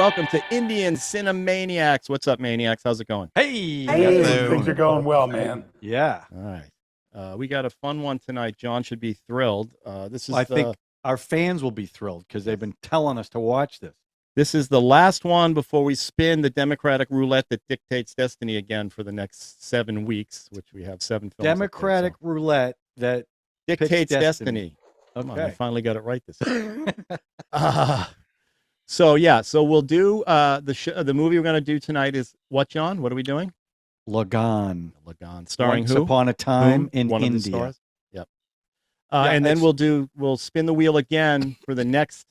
welcome to Indian Cine-MANIACS. What's up, Maniacs? How's it going? Hey, Things are going well, man. Yeah. All right. We got a fun one tonight. John should be thrilled. I think our fans will be thrilled because they've been telling us to watch this. This is the last one before we spin the democratic roulette that dictates destiny again for the next 7 weeks, which we have 7 films. Democratic roulette that dictates destiny. Okay. Come on, I finally got it right this time. So we'll do the movie we're going to do tonight is what, John? What are we doing? Lagaan. Starring Once who? Upon a Time in One of the India. stars? Yep. And then we'll spin the wheel again for the next.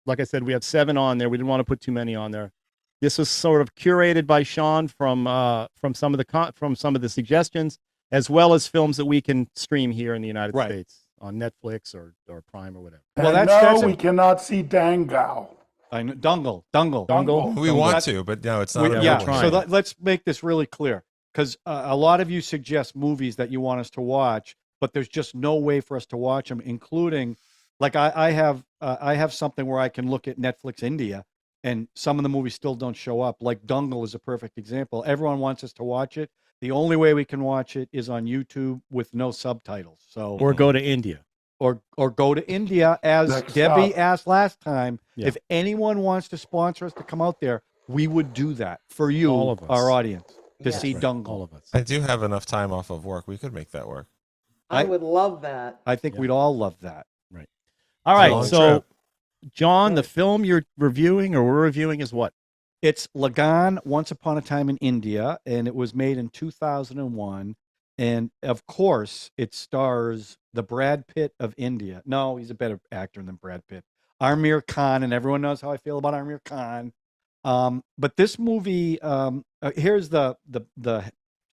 Like I said, we have 7 on there. We didn't want to put too many on there. This was sort of curated by Sean from some of the suggestions, as well as films that we can stream here in the United States on Netflix or Prime or whatever. Well, we cannot see Dangal. I know, Dungle. We want to, but no, it's not. Yeah. So let's make this really clear, because a lot of you suggest movies that you want us to watch, but there's just no way for us to watch them, including. Like I have something where I can look at Netflix India, and some of the movies still don't show up. Like Dungle is a perfect example. Everyone wants us to watch it. The only way we can watch it is on YouTube with no subtitles. So or go to India, or go to India, as Debbie asked last time. Yeah. If anyone wants to sponsor us to come out there, we would do that for you, all of us, our audience, to see Dungle. All of us. I do have enough time off of work. We could make that work. I would love that. I think we'd all love that. Right. All right, so John, the film you're reviewing or we're reviewing is what? It's Lagaan, Once Upon a Time in India, and it was made in 2001. And of course, it stars the Brad Pitt of India. No, he's a better actor than Brad Pitt. Aamir Khan, and everyone knows how I feel about Aamir Khan. But this movie, here's the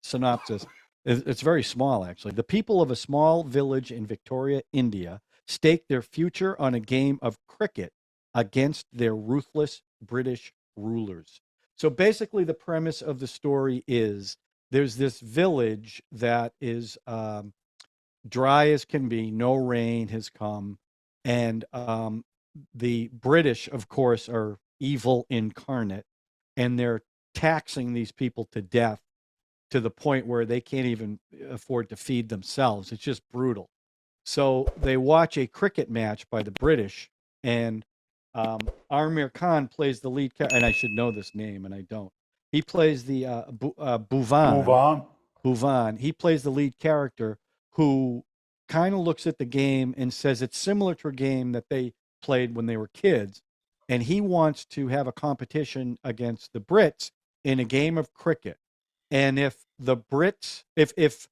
synopsis. It's very small, actually. The people of a small village in Victoria, India, stake their future on a game of cricket against their ruthless British rulers. So basically, the premise of the story is there's this village that is dry as can be, no rain has come, and the British, of course, are evil incarnate, and they're taxing these people to death to the point where they can't even afford to feed themselves. It's just brutal. So they watch a cricket match by the British, and Aamir Khan plays the lead character, and I should know this name, and I don't. He plays the Bhuvan. He plays the lead character who kind of looks at the game and says it's similar to a game that they played when they were kids, and he wants to have a competition against the Brits in a game of cricket. And if the Brits, if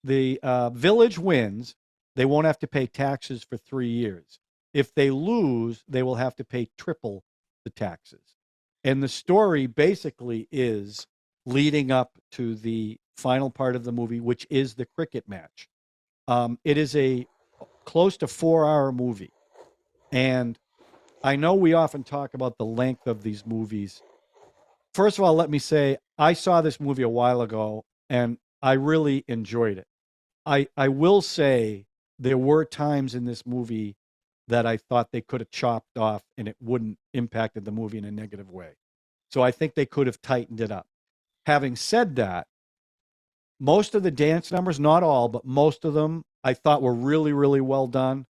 the village wins, they won't have to pay taxes for 3 years. If they lose, they will have to pay triple the taxes. And the story basically is leading up to the final part of the movie, which is the cricket match. It is a close to 4-hour movie. And I know we often talk about the length of these movies. First of all, let me say, I saw this movie a while ago, and I really enjoyed it. I will say there were times in this movie that I thought they could have chopped off and it wouldn't impacted the movie in a negative way. So I think they could have tightened it up. Having said that, most of the dance numbers, not all, but most of them, I thought were really, really well done.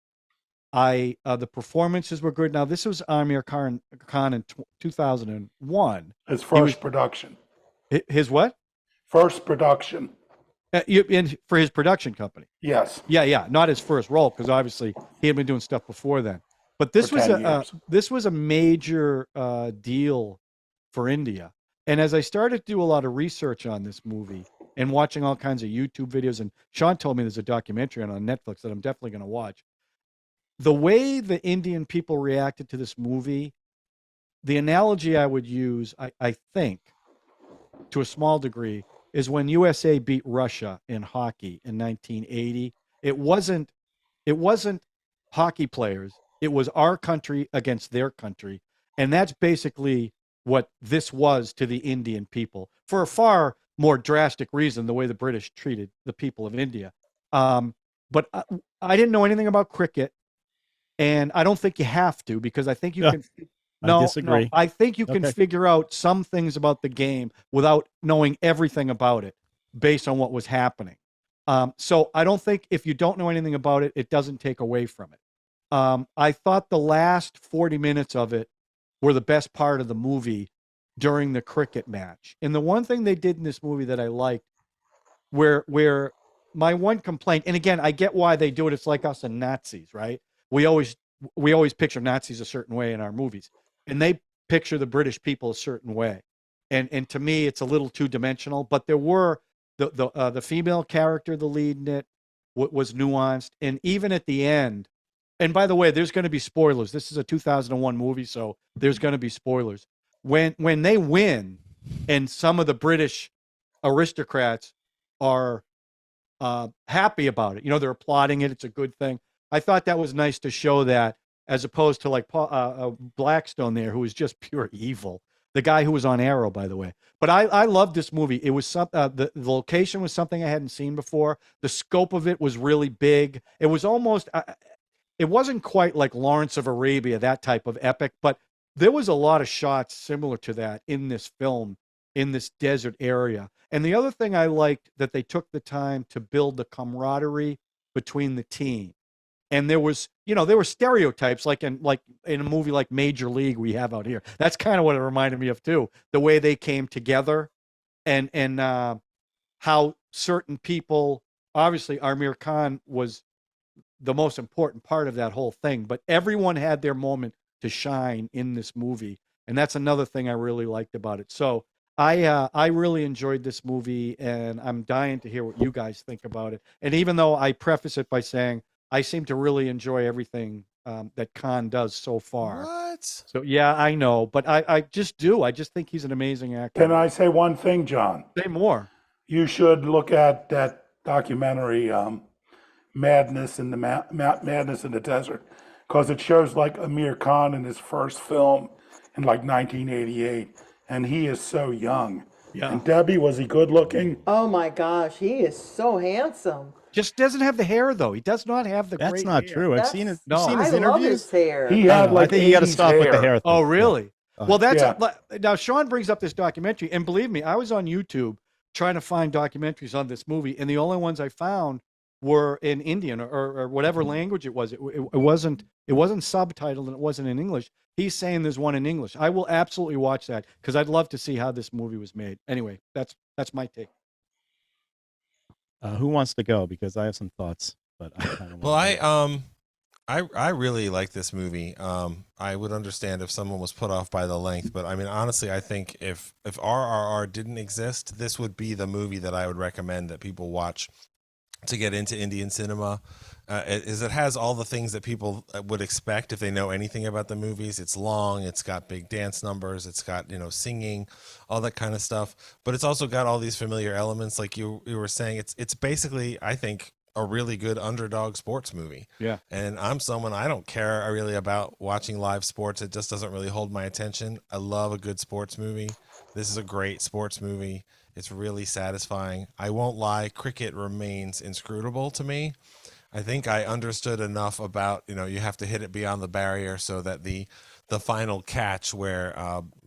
The performances were good. Now, this was Aamir Khan in 2001. His first production. His what? First production. For his production company. Yes. Yeah. Not his first role, because obviously he had been doing stuff before then. But this was a major deal for India. And as I started to do a lot of research on this movie and watching all kinds of YouTube videos, and Sean told me there's a documentary on Netflix that I'm definitely going to watch. The way the Indian people reacted to this movie, the analogy I would use, I think, to a small degree, is when USA beat Russia in hockey in 1980. It wasn't hockey players. It was our country against their country. And that's basically what this was to the Indian people, for a far more drastic reason, the way the British treated the people of India. But I didn't know anything about cricket, and I don't think you have to, because I think you can No, I disagree. No, I think you can Okay. figure out some things about the game without knowing everything about it based on what was happening. So I don't think if you don't know anything about it, it doesn't take away from it. I thought the last 40 minutes of it were the best part of the movie during the cricket match. And the one thing they did in this movie that I liked, where my one complaint, and again, I get why they do it. It's like us and Nazis, right? We always picture Nazis a certain way in our movies, and they picture the British people a certain way. And to me, it's a little two dimensional. But there were the female character, the lead in it, was nuanced, and even at the end. And by the way, there's going to be spoilers. This is a 2001 movie, so there's going to be spoilers. When they win, and some of the British aristocrats are happy about it, they're applauding it. It's a good thing. I thought that was nice to show that, as opposed to like Blackstone there, who was just pure evil. The guy who was on Arrow, by the way. But I loved this movie. It was the location was something I hadn't seen before. The scope of it was really big. It was almost. It wasn't quite like Lawrence of Arabia, that type of epic, but there was a lot of shots similar to that in this film, in this desert area. And the other thing I liked, that they took the time to build the camaraderie between the team. And there was, there were stereotypes like in a movie like Major League we have out here. That's kind of what it reminded me of too. The way they came together, and how certain people, obviously Aamir Khan was the most important part of that whole thing, but everyone had their moment to shine in this movie. And that's another thing I really liked about it. So I really enjoyed this movie, and I'm dying to hear what you guys think about it. And even though I preface it by saying I seem to really enjoy everything that Khan does so far. What? So yeah, I know, but I just do. I just think he's an amazing actor. Can I say one thing, John? Say more. You should look at that documentary, Madness in the Madness in the Desert, because it shows like Aamir Khan in his first film in like 1988, and he is so young. Yeah. And Debbie, was he good looking? Oh my gosh, he is so handsome. Just doesn't have the hair though. He does not have the That's great not hair. true. I've That's- seen his, No. you've seen I his love interviews. his hair. He had like I think you got to 80s stop with the hair thing. Oh, really? Yeah. Well, that's Yeah. now Sean brings up this documentary, and believe me, I was on YouTube trying to find documentaries on this movie, and the only ones I found were in Indian or whatever language it was. It wasn't subtitled, and it wasn't in English. He's saying there's one in English. I will absolutely watch that because I'd love to see how this movie was made. Anyway, that's my take. Who wants to go? Because I have some thoughts, but I kind of Well, I really like this movie. I would understand if someone was put off by the length, but I mean, honestly, I think if RRR didn't exist, this would be the movie that I would recommend that people watch to get into Indian cinema. It has all the things that people would expect if they know anything about the movies. It's long, it's got big dance numbers, it's got, singing, all that kind of stuff. But it's also got all these familiar elements, like you were saying. It's basically, I think, a really good underdog sports movie. Yeah. And I'm someone, I don't care really about watching live sports. It just doesn't really hold my attention. I love a good sports movie. This is a great sports movie. It's really satisfying. I won't lie, cricket remains inscrutable to me. I think I understood enough about, you have to hit it beyond the barrier so that the final catch where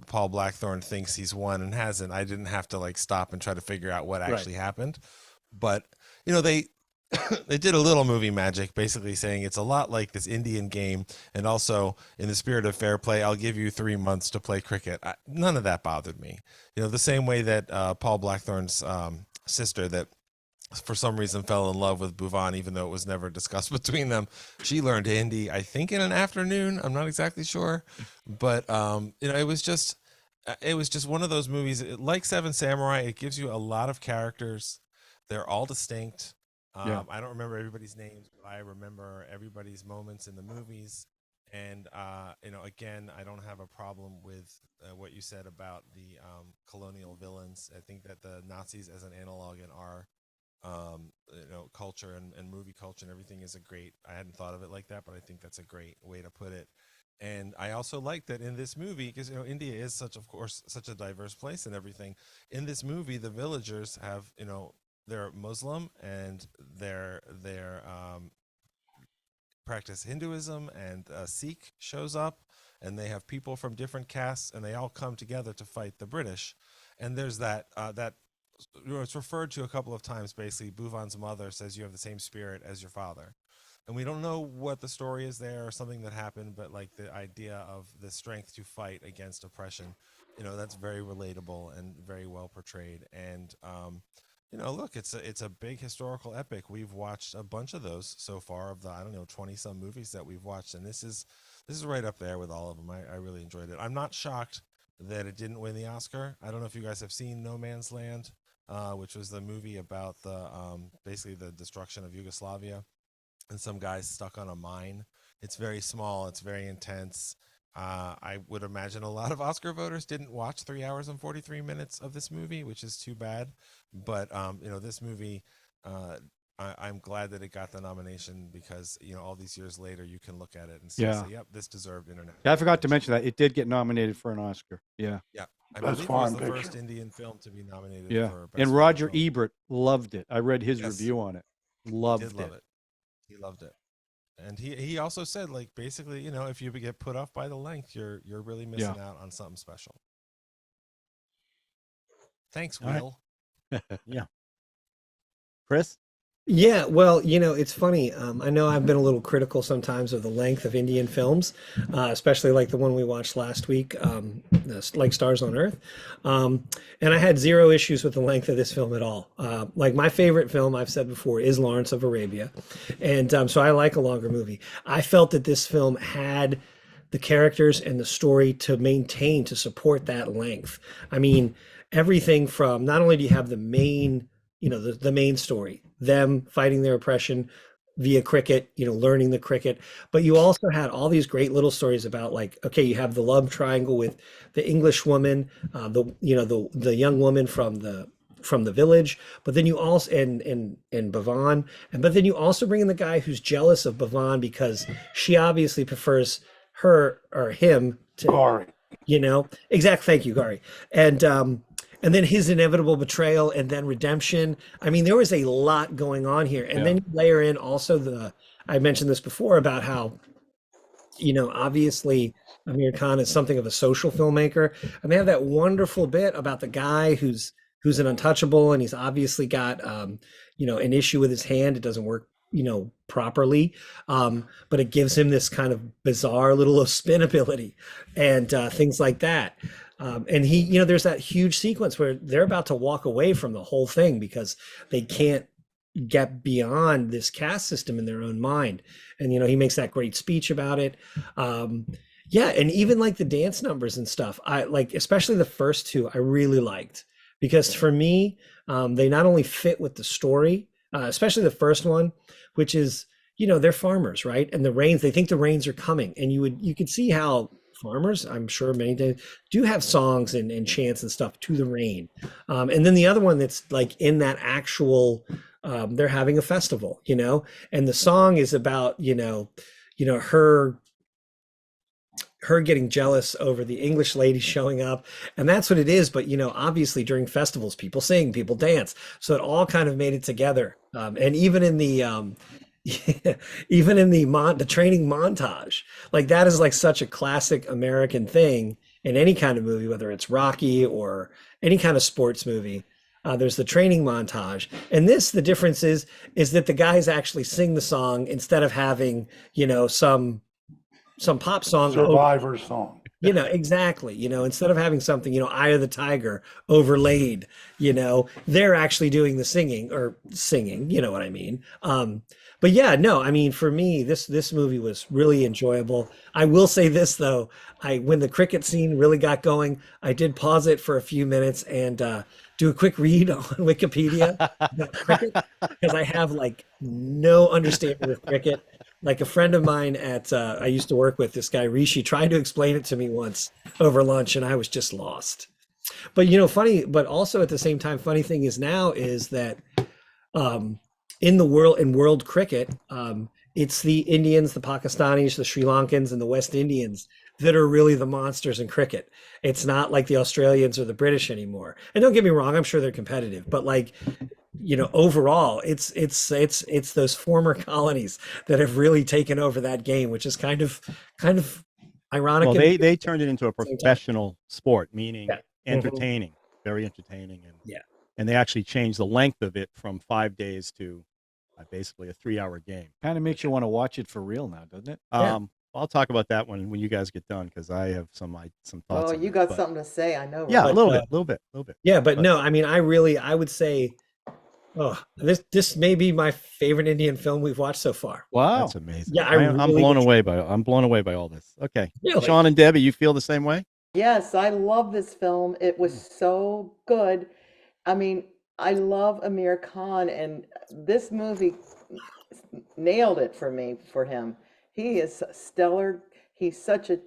Paul Blackthorne thinks he's won and hasn't, I didn't have to stop and try to figure out what actually happened. But, they they did a little movie magic, basically saying it's a lot like this Indian game, and also in the spirit of fair play, I'll give you 3 months to play cricket. None of that bothered me. The same way that Paul Blackthorne's sister, that for some reason fell in love with Bhuvan, even though it was never discussed between them. She learned Hindi, I think, in an afternoon. I'm not exactly sure, but it was just one of those movies. Like Seven Samurai, it gives you a lot of characters. They're all distinct. I don't remember everybody's names, but I remember everybody's moments in the movies. And, again, I don't have a problem with what you said about the colonial villains. I think that the Nazis as an analog in our, culture and movie culture and everything is I hadn't thought of it like that, but I think that's a great way to put it. And I also like that in this movie, because, India is such a diverse place and everything. In this movie, the villagers have, they're Muslim, and they're practice Hinduism, and Sikh shows up, and they have people from different castes, and they all come together to fight the British. And there's that it's referred to a couple of times. Basically, Bhuvan's mother says you have the same spirit as your father, and we don't know what the story is there or something that happened, but like the idea of the strength to fight against oppression, that's very relatable and very well portrayed. And look, it's a big historical epic. We've watched a bunch of those so far, of the 20 some movies that we've watched, and this is right up there with all of them. I really enjoyed it. I'm not shocked that it didn't win the Oscar. I don't know if you guys have seen No Man's Land, which was the movie about the basically the destruction of Yugoslavia and some guys stuck on a mine. It's very small. It's very intense. I would imagine a lot of Oscar voters didn't watch 3 hours and 43 minutes of this movie, which is too bad. But this movie, I'm glad that it got the nomination, because all these years later you can look at it and say, yep, this deserved internet. I forgot to mention that it did get nominated for an Oscar. Yeah. I believe it was the first Indian film to be nominated for Best and Foreign Roger Film. Ebert loved it. I read his Yes. review on it. He Loved did love it. He loved it. And he also said, like, basically, if you get put off by the length, you're really missing out on something special. Thanks, All right. Will. Chris? Yeah, well, it's funny. I know I've been a little critical sometimes of the length of Indian films, especially like the one we watched last week, Like Stars on Earth. And I had zero issues with the length of this film at all. Like, my favorite film, I've said before, is Lawrence of Arabia. And so I like a longer movie. I felt that this film had the characters and the story to support that length. I mean, everything from, not only do you have the main, the main story, them fighting their oppression via cricket, learning the cricket, but you also had all these great little stories about, like, okay, you have the love triangle with the English woman, the young woman from the village, but then you also and Bhavan, but then you also bring in the guy who's jealous of Bhavan because she obviously prefers her or him to Gary. Exactly. Thank you, Gary. And then his inevitable betrayal, and then redemption. I mean, there was a lot going on here. And then you layer in also I mentioned this before about how, obviously Aamir Khan is something of a social filmmaker. And they have that wonderful bit about the guy who's an untouchable, and he's obviously got, an issue with his hand. It doesn't work, properly. But it gives him this kind of bizarre little spin ability and things like that. And he, there's that huge sequence where they're about to walk away from the whole thing because they can't get beyond this caste system in their own mind. And, he makes that great speech about it. And even like the dance numbers and stuff, I like, especially the first two, I really liked, because for me, they not only fit with the story, especially the first one, which is, they're farmers, right? And they think the rains are coming. And you could see how farmers, I'm sure many days, do have songs and chants and stuff to the rain. And then the other one that's like in that actual, they're having a festival, and the song is about, her getting jealous over the English lady showing up, and that's what it is. But obviously during festivals, people sing, people dance, so it all kind of made it together. And even in the the training montage, like that is like such a classic American thing in any kind of movie, whether it's Rocky or any kind of sports movie. There's the training montage, and the difference is that the guys actually sing the song instead of having some pop song Survivor song. Exactly. Instead of having something, Eye of the Tiger overlaid, they're actually doing the singing, you know what I mean? But yeah, no, I mean, for me, this movie was really enjoyable. I will say this though, when the cricket scene really got going, I did pause it for a few minutes and do a quick read on Wikipedia about cricket, because I have like no understanding of cricket. Like a friend of mine I used to work with, this guy Rishi, tried to explain it to me once over lunch, and I was just lost. But funny, but also at the same time, funny thing is now is that in world cricket, it's the Indians, the Pakistanis, the Sri Lankans, and the West Indians that are really the monsters in cricket. It's not like the Australians or the British anymore. And don't get me wrong, I'm sure they're competitive, but like, overall, it's those former colonies that have really taken over that game, which is kind of ironic. Well, and they turned it into a same time. professional sport, meaning Yeah. entertaining, very entertaining, and Yeah. and they actually changed the length of it from 5 days to basically a 3-hour game. Kind of makes you want to watch it for real now, doesn't it? Yeah. I'll talk about that when you guys get done because I have some thoughts. Oh, on you it, got but- something to say, I know. Yeah, right? a little bit. Yeah, but But- no, I mean, I would say, this may be my favorite Indian film we've watched so far. Wow. That's amazing. Yeah, I'm really blown enjoy- away by all this. Okay, Really? Sean and Debbie, you feel the same way? Yes, I love this film. It was so good. I mean, I love Aamir Khan, and this movie nailed it for him. He is stellar. He's such a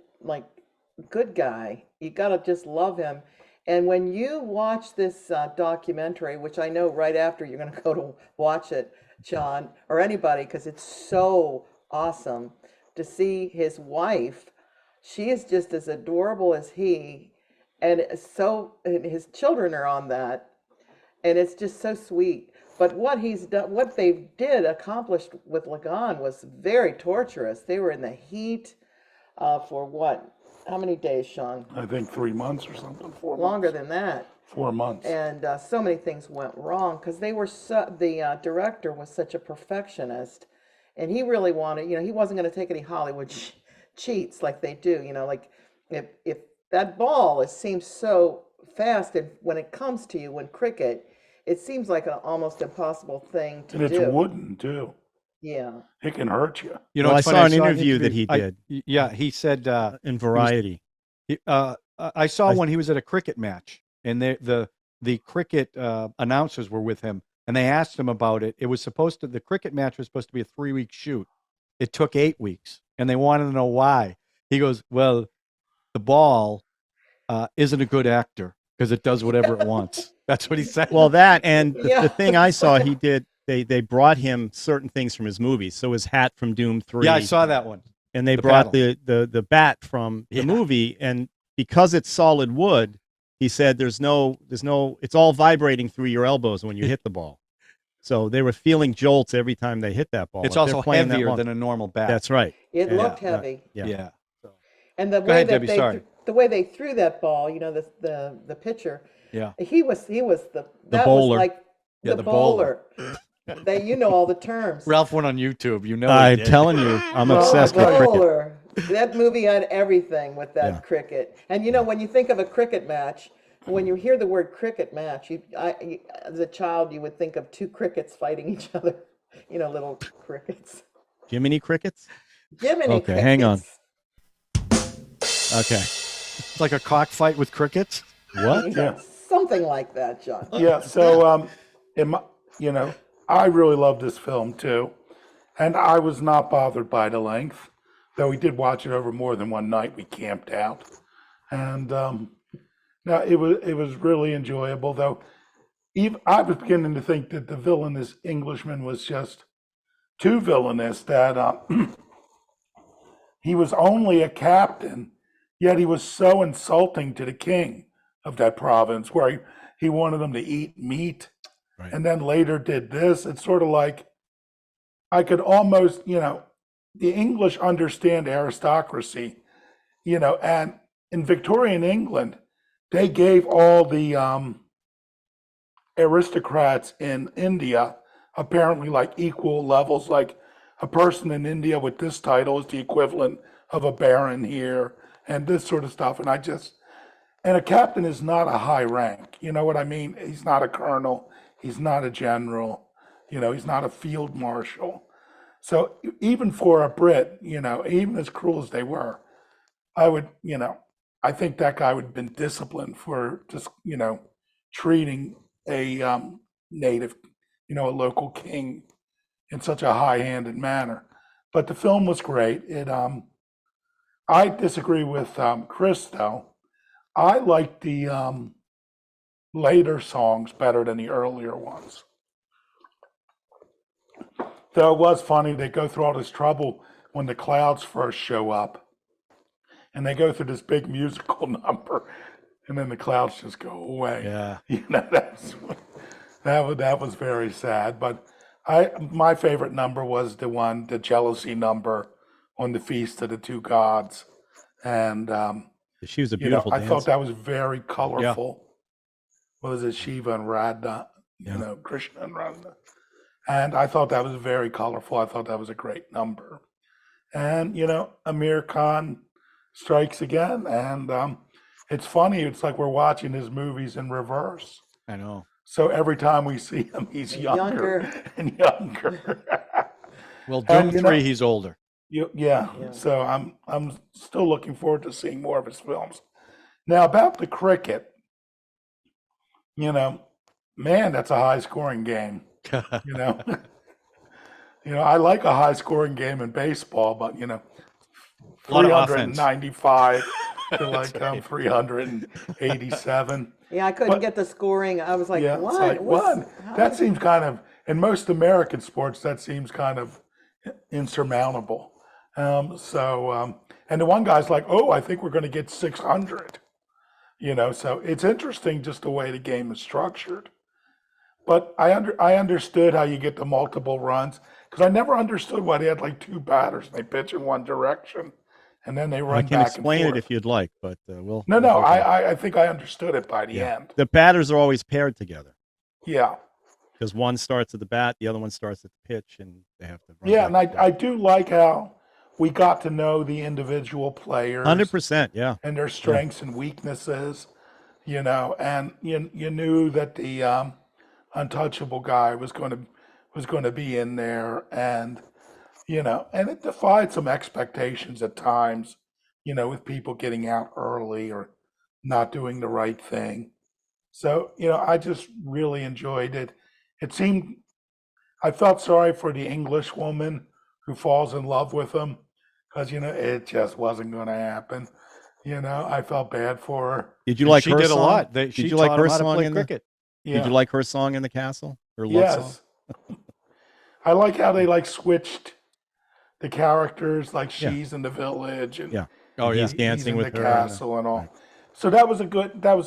good guy. You gotta just love him. And when you watch this documentary, which I know right after you're gonna go to watch it, John, or anybody, because it's so awesome to see his wife. She is just as adorable as he, and and his children are on that, and it's just so sweet. But what he's done, what they did accomplish with Lagaan was very torturous. They were in the heat for what? How many days, Sean? I think 3 months or something, 4 months. Longer than that. 4 months. And so many things went wrong because the director was such a perfectionist, and he really wanted, he wasn't going to take any Hollywood cheats like they do. Like if that ball seems so fast, and when it comes to you, when cricket, it seems like an almost impossible thing to And do. it's wooden, too. Yeah. It can hurt you. You know, Well, I it's funny, saw an interview that he did. Yeah, he said In Variety. I saw when he was at a cricket match, and the cricket announcers were with him, and they asked him about it. It was the cricket match was supposed to be a 3-week shoot. It took 8 weeks, and they wanted to know why. He goes, "Well, the ball isn't a good actor because it does whatever it wants." That's what he said. Well, that and the, Yeah. the thing I saw he did, they brought him certain things from his movies. So his hat from Doom 3. yeah, I saw that one. And they the brought paddle. the bat from the Yeah. movie, and because it's solid wood, he said there's no it's all vibrating through your elbows when you hit the ball. So they were feeling jolts every time they hit that ball. It's If they're also playing that heavier long. than a normal bat. That's right. It Yeah. looked Yeah. heavy. Yeah. yeah. And the Go way ahead, that Debbie, sorry. the way they threw that ball, the pitcher, Yeah. he was the bowler. was like Yeah, the the bowler. bowler. They all the terms. Ralph went on YouTube. You know, he I'm did. telling you, I'm Well, obsessed with cricket. bowler. That movie had everything with that Yeah. cricket. And when you think of a cricket match, when you hear the word cricket match, as a child, you would think of two crickets fighting each other. Little crickets. Jiminy Crickets? Jiminy Okay, hang on. crickets. Okay. It's like a cockfight with crickets. What? Yeah. Something like that, John. Yeah, so I really love this film too, and I was not bothered by the length, though we did watch it over more than one night. We camped out, and no, it was really enjoyable. Though, even I was beginning to think that the villainous Englishman was just too villainous. That he was only a captain, yet he was so insulting to the king of that province, where he wanted them to eat meat. Right. And then later did this. It's sort of like I could almost, the English understand aristocracy, and in Victorian England, they gave all the aristocrats in India apparently like equal levels. Like a person in India with this title is the equivalent of a baron here, and this sort of stuff. And a captain is not a high rank. You know what I mean? He's not a colonel. He's not a general. He's not a field marshal. So even for a Brit, even as cruel as they were, I would, I think that guy would have been disciplined for just, treating a native, a local king in such a high-handed manner. But the film was great. I disagree with Chris, though. I like the later songs better than the earlier ones. Though it was funny, they go through all this trouble when the clouds first show up. And they go through this big musical number, and then the clouds just go away. Yeah. That was very sad. But my favorite number was the jealousy number on the Feast of the Two Gods. And She was a you know, beautiful I dancer. thought that was very colorful. What was it, Shiva and Radha? You Yeah. know, Krishna and Radha. And I thought that was very colorful. I thought that was a great number. And you know, Amir Khan strikes again, and it's funny. It's like we're watching his movies in reverse. I know. So every time we see him, he's younger, Younger. and younger. Well, And, Doom you know- 3, he's older. Yeah. Yeah. So I'm still looking forward to seeing more of his films. Now about the cricket, you know, man, that's a high scoring game. You know, you know, I like a high scoring game in baseball, but you know, A lot of offense. 395 to like 387. Yeah, I couldn't But- get the scoring. I was like, Yeah, what? it's like What's- what? how That did- seems kind of in most American sports. That seems kind of insurmountable. And the one guy's like, "Oh, I think we're going to get 600." You know, so it's interesting just the way the game is structured. But I understood how you get the multiple runs because I never understood why they had like two batters and they pitch in one direction and then they run I can back explain and it forth. if you'd like, but we'll. No, we'll no, go there. I think I understood it by the Yeah. end. The batters are always paired together Yeah. because one starts at the bat, the other one starts at the pitch, and they have to. Run Yeah, back and I do like how we got to know the individual players 100%. Yeah. and their strengths and weaknesses, you know, and you knew that the untouchable guy was going to be in there, and you know, and it defied some expectations at times, you know, with people getting out early or not doing the right thing. So, you know, I just really enjoyed it. It seemed I felt sorry for the English woman who falls in love with him because, you know, it just wasn't going to happen. You know, I felt bad for her. Did you And like she her did song? a lot. Did She you like taught her him how to song play in the? cricket. Yeah. Did you like her song in the castle? Her love song? Yes. I like how they like switched the characters, like Yeah. she's in the village and Yeah. Oh, yeah. He's dancing in with the her. and, castle and all. right. So that was a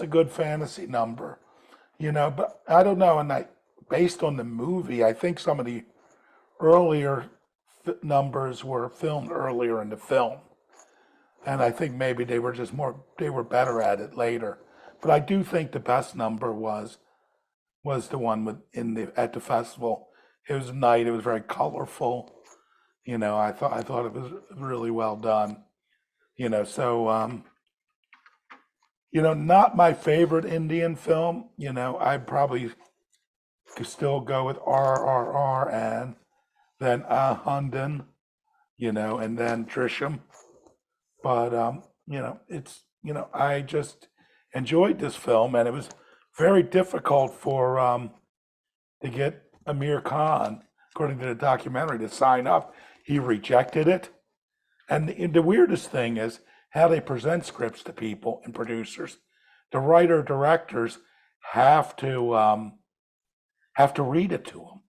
good fantasy number, you know. But I don't know, and based on the movie, I think some of the earlier numbers were filmed earlier in the film, and I think maybe they were better at it later. But I do think the best number was the one at the festival. It was night. It was very colorful. You know, I thought it was really well done. You know, so you know, not my favorite Indian film. You know, I'd probably could still go with RRR and then Hundan, you know, and then Trisham. But you know, I just enjoyed this film, and it was very difficult for to get Aamir Khan, according to the documentary, to sign up. He rejected it. And the weirdest thing is how they present scripts to people and producers. The writer directors have to read it to them.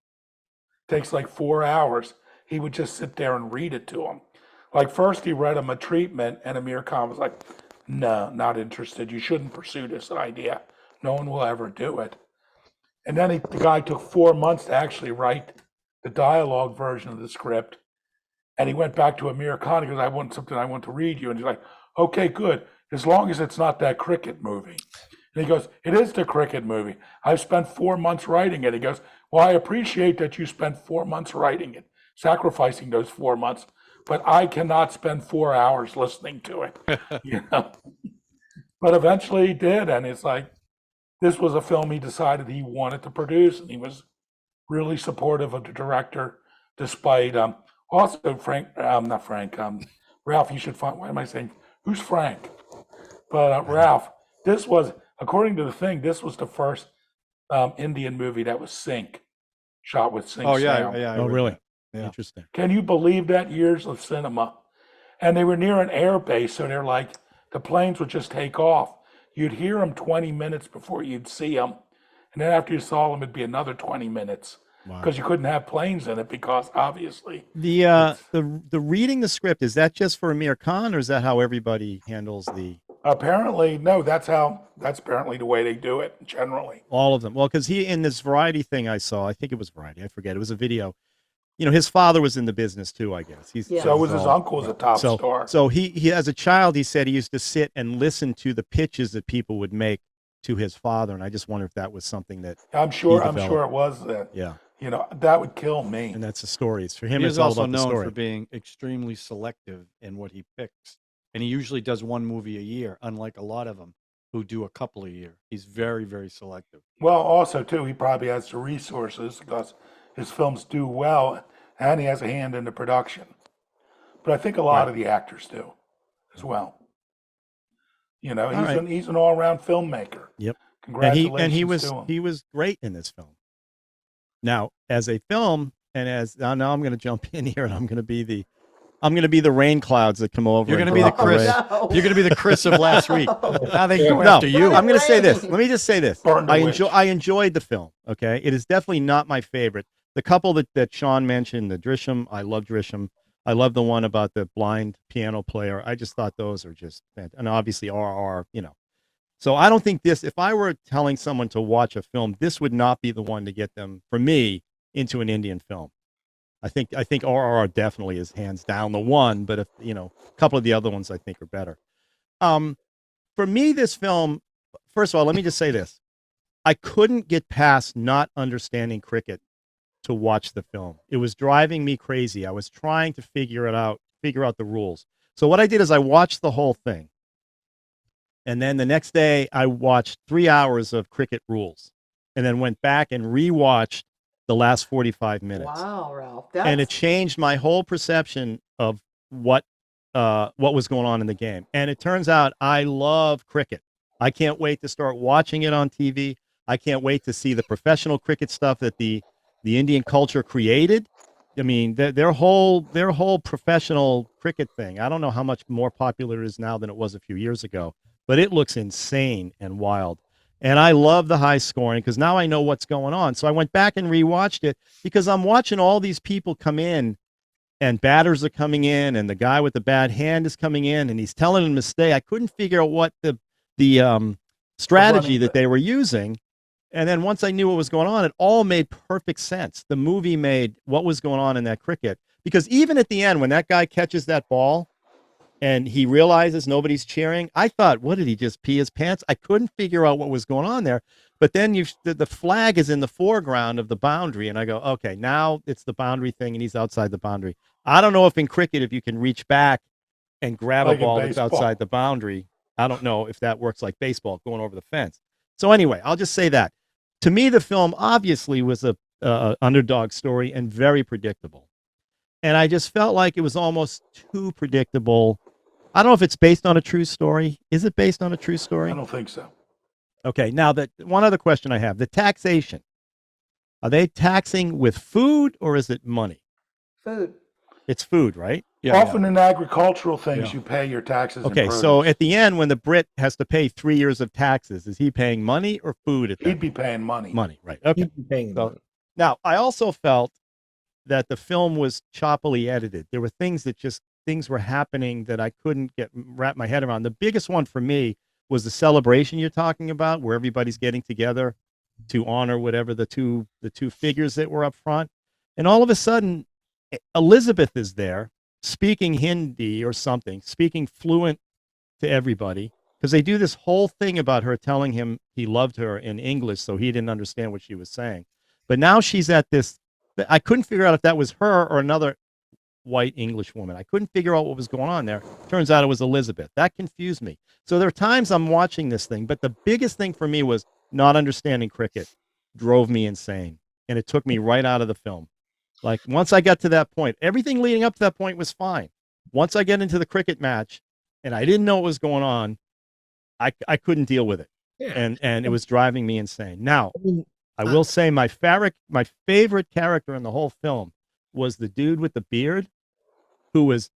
It takes like 4 hours. He would just sit there and read it to them. Like first he read him a treatment, and Aamir Khan was like, "No, not interested. You shouldn't pursue this idea. No one will ever do it." And then the guy took 4 months to actually write the dialogue version of the script. And he went back to Aamir Khan. He goes, "I want to read you." And he's like, "Okay, good. As long as it's not that cricket movie." And he goes, "It is the cricket movie. I've spent 4 months writing it." He goes, "Well, I appreciate that you spent 4 months writing it, sacrificing those 4 months, but I cannot spend 4 hours listening to it." You know? But eventually he did. And it's like, this was a film he decided he wanted to produce. And he was really supportive of the director, despite, also Ralph, you should find, why am I saying, who's Frank? But Ralph, this was, according to the thing, this was the first Indian movie that was shot with sync Oh, yeah. sound. Yeah. I Oh, read really? that. Yeah. Interesting. Can you believe that? Years of cinema. And they were near an air base, so they're like, the planes would just take off. You'd hear them 20 minutes before you'd see them. And then after you saw them, it'd be another 20 minutes. Wow. Because you couldn't have planes in it, because obviously. The reading the script, is that just for Aamir Khan, or is that how everybody handles Apparently, no, that's apparently the way they do it generally. all of them? Well, because he, in this Variety thing I saw, I think it was Variety, I forget, it was a video. his father was in the business too, I guess. Yeah. So was his uncle was a top star. So he as a child, he said he used to sit and listen to the pitches that people would make to his father, and I just wonder if that was something that I'm sure developed. it was that. Yeah. That would kill me. And that's the story. It's for him. He It's is all also about the known story. for being extremely selective in what he picks, and he usually does one movie a year, unlike a lot of them who do a couple a year. He's very, very selective. Well, also too, he probably has the resources because his films do well, and he has a hand in the production. But I think a lot of the actors do, as well. right. He's an all-around filmmaker. Yep. Congratulations And to him. he was great in this film. Now, as a film, and now I'm going to jump in here, and I'm going to be the rain clouds that come over. You're going and to be the block the Chris. rain. No. You're going to be the Chris of last week. Now they go No, after you. I'm going to say this. Rain. Let me just say this. Burn the witch. I enjoyed the film. Okay, it is definitely not my favorite. The couple that Sean mentioned, the Drisham, I love Drisham. I love the one about the blind piano player. I just thought those are just fantastic. And obviously RR, So I don't think if I were telling someone to watch a film, this would not be the one to get them, for me, into an Indian film. I think RRR definitely is hands down the one, but if a couple of the other ones I think are better. For me, this film, first of all, let me just say this. I couldn't get past not understanding cricket to watch the film. It was driving me crazy. I was trying to figure out the rules. So what I did is I watched the whole thing. And then the next day I watched 3 hours of cricket rules and then went back and rewatched the last 45 minutes. Wow, Ralph. And it changed my whole perception of what was going on in the game. And it turns out I love cricket. I can't wait to start watching it on TV. I can't wait to see the professional cricket stuff that the Indian culture created. I mean, their whole professional cricket thing. I don't know how much more popular it is now than it was a few years ago, but it looks insane and wild. And I love the high scoring because now I know what's going on. So I went back and rewatched it because I'm watching all these people come in and batters are coming in and the guy with the bad hand is coming in and he's telling them to stay. I couldn't figure out what the strategy that they were using. And then once I knew what was going on, it all made perfect sense. The movie made what was going on in that cricket. Because even at the end, when that guy catches that ball and he realizes nobody's cheering, I thought, what, did he just pee his pants? I couldn't figure out what was going on there. But then the flag is in the foreground of the boundary. And I go, okay, now it's the boundary thing and he's outside the boundary. I don't know if in cricket, if you can reach back and grab Like a in ball that's baseball. outside the boundary. I don't know if that works like baseball, going over the fence. So anyway, I'll just say that. To me, the film obviously was a underdog story and very predictable. And I just felt like it was almost too predictable. I don't know if it's based on a true story. Is it based on a true story? I don't think so. Okay, now one other question I have. The taxation. Are they taxing with food or is it money? Food. It's food, right? Yeah, Often in agricultural things, Yeah. you pay your taxes. Okay, in so produce. at the end, when the Brit has to pay 3 years of taxes, is he paying money or food at that? He'd be paying money. Money, right. Okay. You'd be paying So- them. Now, I also felt that the film was choppily edited. There were things were happening that I couldn't wrap my head around. The biggest one for me was the celebration you're talking about, where everybody's getting together to honor whatever the two figures that were up front. And all of a sudden, Elizabeth is there speaking Hindi or something, speaking fluent to everybody, because they do this whole thing about her telling him he loved her in English, so he didn't understand what she was saying. But now she's at this, I couldn't figure out if that was her or another white English woman. I couldn't figure out what was going on there. Turns out it was Elizabeth. That confused me. So there are times I'm watching this thing, but the biggest thing for me was not understanding cricket drove me insane. And it took me right out of the film. Like once I got to that point, everything leading up to that point was fine. Once I get into the cricket match and I didn't know what was going on, I couldn't deal with it. Yeah. And it was driving me insane. Now, I mean, I will say my favorite character in the whole film was the dude with the beard who was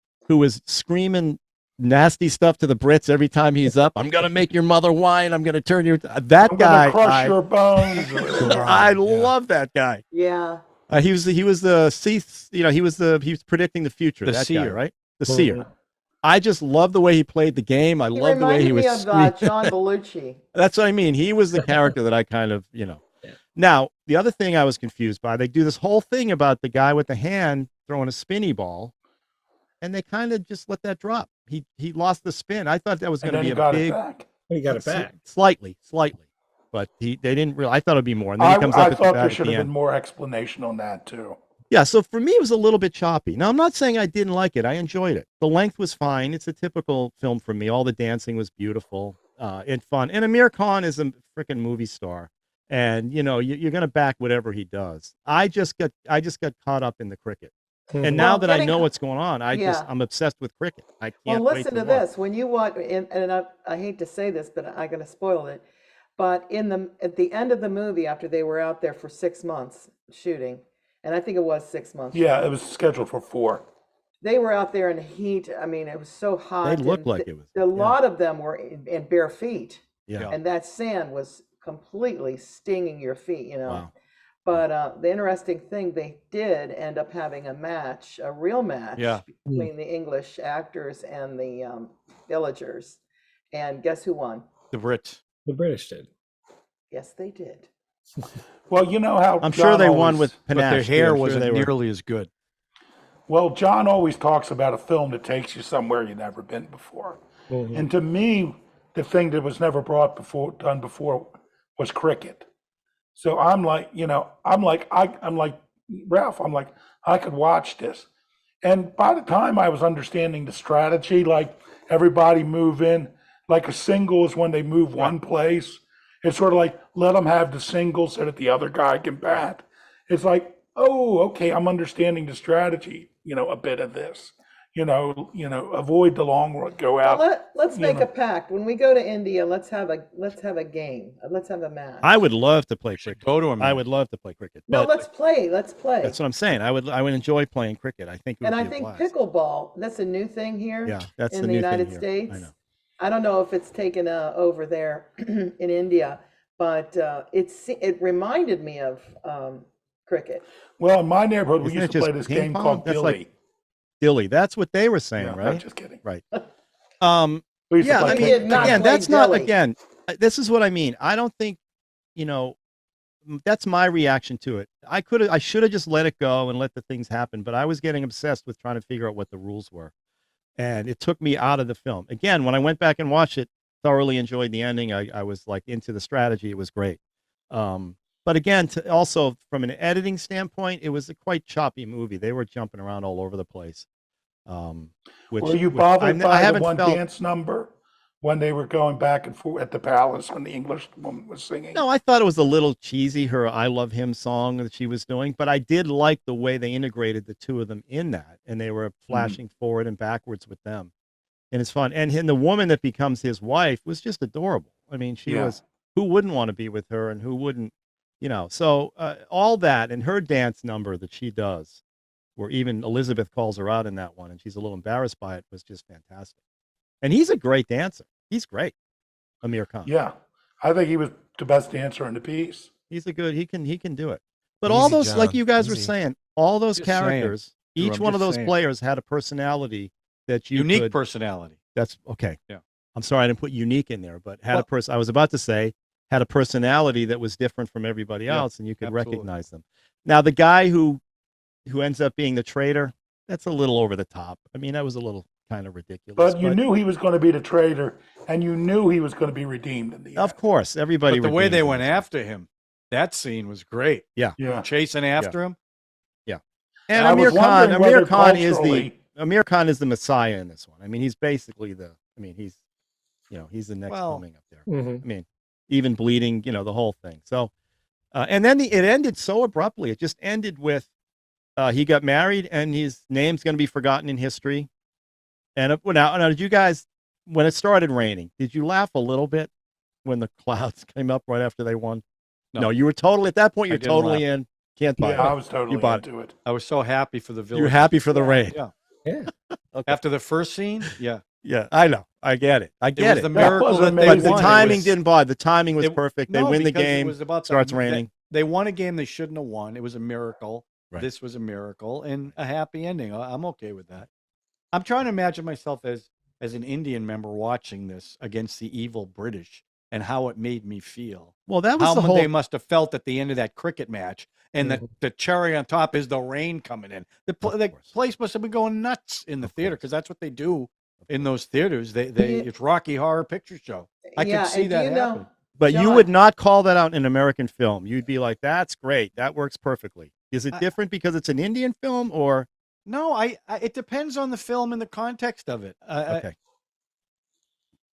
screaming nasty stuff to the Brits every time he's up. I'm gonna make your mother whine. I'm gonna turn your that I'm guy. gonna crush your bones. I love that guy. Yeah. He was predicting the future. The That guy, seer. right? The Well, seer. I just love the way he played the game. I He love the way reminded he was. me of John Belushi. That's what I mean. He was the character that I kind of, Now, the other thing I was confused by, they do this whole thing about the guy with the hand throwing a spinny ball, and they kind of just let that drop. He lost the spin. I thought that was And going to then be he a got it big, back. He got it back. slightly, but they didn't really. I thought it'd be more, and then he comes up I at the thought bat there at should the have end. been more explanation on that too. Yeah, so for me, it was a little bit choppy. Now, I'm not saying I didn't like it. I enjoyed it. The length was fine. It's a typical film for me. All the dancing was beautiful and fun. And Amir Khan is a freaking movie star, and you know you're going to back whatever he does. I just got caught up in the cricket, and now Well, that I getting- know what's going on, Yeah. I'm obsessed with cricket. I Well, can't wait listen to to watch. this. When you watch, and I hate to say this, but I'm going to spoil it. But at the end of the movie, after they were out there for 6 months shooting, and I think it was 6 months. Yeah, it was scheduled for 4. They were out there in the heat. I mean, it was so hot. They looked and like it was. A lot of them were in bare feet, Yeah. and that sand was completely stinging your feet. You know. Wow. But the interesting thing, they did end up having a real match Yeah. between the English actors and the villagers. And guess who won? The Brits. The British did. Yes, they did. Well, you know how I'm sure John they won always- with But their panache. too. hair I'm sure wasn't they were- nearly as good. Well, John always talks about a film that takes you somewhere you've never been before. Mhm. And to me, the thing that was never done before was cricket. So I'm like, I'm like Ralph, I'm like, I could watch this. And by the time I was understanding the strategy, like everybody move in, like a single is when they move one place. It's sort of like, let them have the single so that the other guy can bat. It's like, oh, okay, I'm understanding the strategy, a bit of this. Avoid the long run, go out. Let's make a pact. When we go to India, let's have a game. Let's have a match. I would love to play cricket. Go to him. I would love to play cricket. No, But let's play. Let's play. that's what I'm saying. I would enjoy playing cricket. I think it would And I be a think blast. pickleball, that's a new thing here. Yeah, that's in the the new thing United here. States. I know. I don't know if it's taken over there in India, but it reminded me of cricket. Well, in my neighborhood, we Isn't used it to play just this ping game pong? called That's Dilly. like Dilly. That's what they were saying, Yeah, I'm right? just kidding. Right. We used to Yeah, play I We mean, did not again, play that's not, Dilly. again, this is what I mean. I don't think, that's my reaction to it. I should have just let it go and let the things happen, but I was getting obsessed with trying to figure out what the rules were. And it took me out of the film. Again, when I went back and watched it, thoroughly enjoyed the ending. I was like into the strategy. It was great. But again, also from an editing standpoint, it was a quite choppy movie. They were jumping around all over the place. Were you bothered by the one dance number when they were going back and forth at the palace when the English woman was singing? No, I thought it was a little cheesy, her I Love Him song that she was doing, but I did like the way they integrated the two of them in that, and they were flashing forward and backwards with them. And it's fun. And the woman that becomes his wife was just adorable. I mean, she was, who wouldn't want to be with her and who wouldn't, so all that and her dance number that she does, where even Elizabeth calls her out in that one and she's a little embarrassed by it, was just fantastic. And he's a great dancer. He's great, Aamir Khan. Yeah, I think he was the best dancer in the piece. He can do it. But Easy, all those, John. like you guys were Easy. saying, all those Just saying. characters, Drew, each I'm one of just those saying. players had a personality that you Unique could, personality. that's okay. Yeah. I'm sorry I didn't put unique in there, but had Well- a person, I was about to say, had a personality that was different from everybody Yeah, else and you could absolutely. recognize them. Now, the guy who ends up being the traitor, that's a little over the top. I mean, that was a little kind of ridiculous. But you knew he was going to be the traitor, and you knew he was going to be redeemed in the end. Of course, everybody. But the way they redeems went themselves. after him, that scene was great. Yeah. Chasing after him. And I was wondering whether Aamir Khan is the Messiah in this one. I mean, he's basically he's the next Well- coming up there. Mhm. I mean, even bleeding, the whole thing. So, and then it ended so abruptly. It just ended with he got married and his name's going to be forgotten in history. And now, did you guys, when it started raining, did you laugh a little bit when the clouds came up right after they won? No. You were totally, at that point, I you're didn't totally laugh. in. Can't buy Yeah, I it. was totally bought into it. I was so happy for the village. You're happy for the rain. Yeah. Yeah. Okay. After the first scene, yeah. Yeah, I know. I get it. I It get was it. the That miracle was that they But amazing. the won. timing It was- didn't bother. The timing was it- perfect. They no, win the because it game. was about Starts they- raining. They won a game they shouldn't have won. It was a miracle. Right. This was a miracle and a happy ending. I'm okay with that. I'm trying to imagine myself as an Indian member watching this against the evil British and how it made me feel. Well, that was How the whole. they must have felt at the end of that cricket match, and the cherry on top is the rain coming in. The course. place must have been going nuts in the theater, course. because that's what they do in those theaters. They it's Rocky Horror Picture Show. I Yeah, could see and do that you know, happen. But you John, would not call that out in an American film. You'd be like, "That's great. That works perfectly." Is it I- different because it's an Indian film, or No, I it depends on the film and the context of it. okay?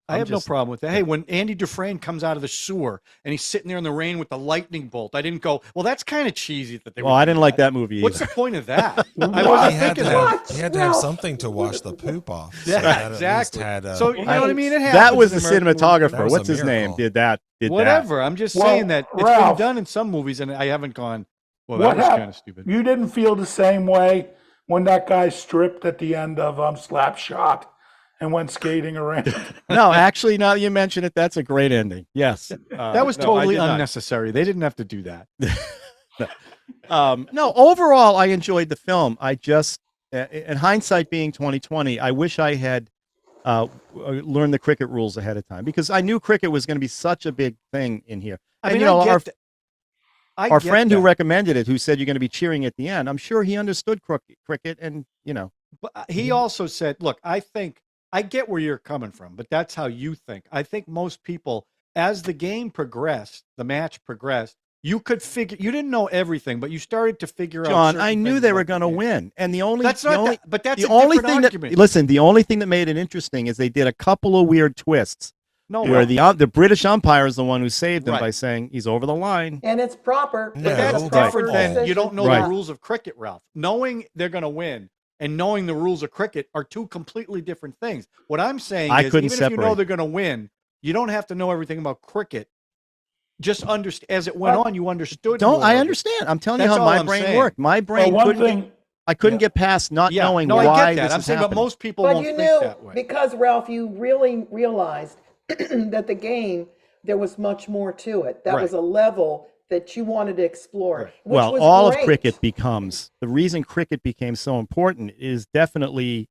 I I'm have just- no problem with that. Hey, when Andy Dufresne comes out of the sewer and he's sitting there in the rain with the lightning bolt, I didn't go, well, that's kind of cheesy that they Well, would I do didn't like that movie What's either. the point of that? I What? wasn't He had thinking to that. have, he had to have something to wash the poop off. So Yeah, that at least exactly. had, So you know what I mean? It That happens was in the American movies. cinematographer. That was What's a his name? miracle. Did that? Whatever. I'm just Well, saying that it's Ralph, been done in some movies, and I haven't gone, well, that What was hap- kind of stupid. You didn't feel the same way when that guy stripped at the end of Slapshot and went skating around? No, actually, now that you mention it, that's a great ending. Yes, That was no, I totally did not. unnecessary. They didn't have to do that. No, overall, I enjoyed the film. I just, in hindsight, being 2020, I wish I had learned the cricket rules ahead of time, because I knew cricket was going to be such a big thing in here. I And mean, you know, I our get friend who that. recommended it, who said you're going to be cheering at the end, I'm sure he understood cricket, and you know, But he also said, look, I think I get where you're coming from, but that's how you think. I think most people, as the game progressed, the match progressed, you could figure, you didn't know everything, but you started to figure out. John, certain I knew things they about were the going to game. win, and the only That's the not only that, but that's the a only different thing argument. that listen, the only thing that made it interesting is they did a couple of weird twists No, where well, the British umpire is the one who saved him Right. by saying he's over the line. and it's proper. No, but It's that's a Right. different proper than you don't know Right. the rules of cricket, Ralph. Knowing they're going to win and knowing the rules of cricket are two completely different things. What I'm saying I is, couldn't even if you know separate. they're going to win, you don't have to know everything about cricket. Just understand as it went Well, on, you understood. Don't more I of it. understand? I'm telling you That's how all my I'm brain saying. worked. My Well, brain one couldn't. thing, I couldn't Yeah. get past not Yeah, knowing no, why I get that. this I'm is saying, but happening. most people But won't you think knew, that way. because Ralph, you really realized that the game, there was much more to it. That Right. was a level that you wanted to explore. Right. Which Well, was all of great. cricket becomes the reason cricket became so important is definitely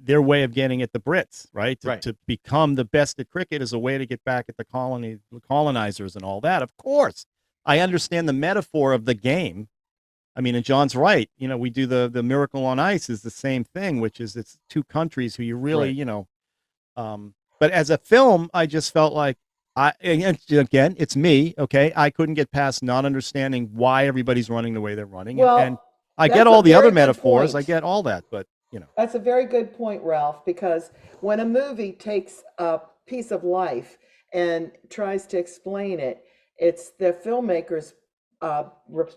their way of getting at the Brits, right? Right. To become the best at cricket is a way to get back at the colonizers and all that. Of course, I understand the metaphor of the game. I mean, and John's right. You know, we do the Miracle on Ice is the same thing, which is it's two countries who you really, Right. you know. But as a film, I just felt like again, it's me. Okay, I couldn't get past not understanding why everybody's running the way they're running, Well, and I that's get a all the very other good metaphors. I point. get all that, but you know, That's a very good point, Ralph, because when a movie takes a piece of life and tries to explain it, it's the filmmaker's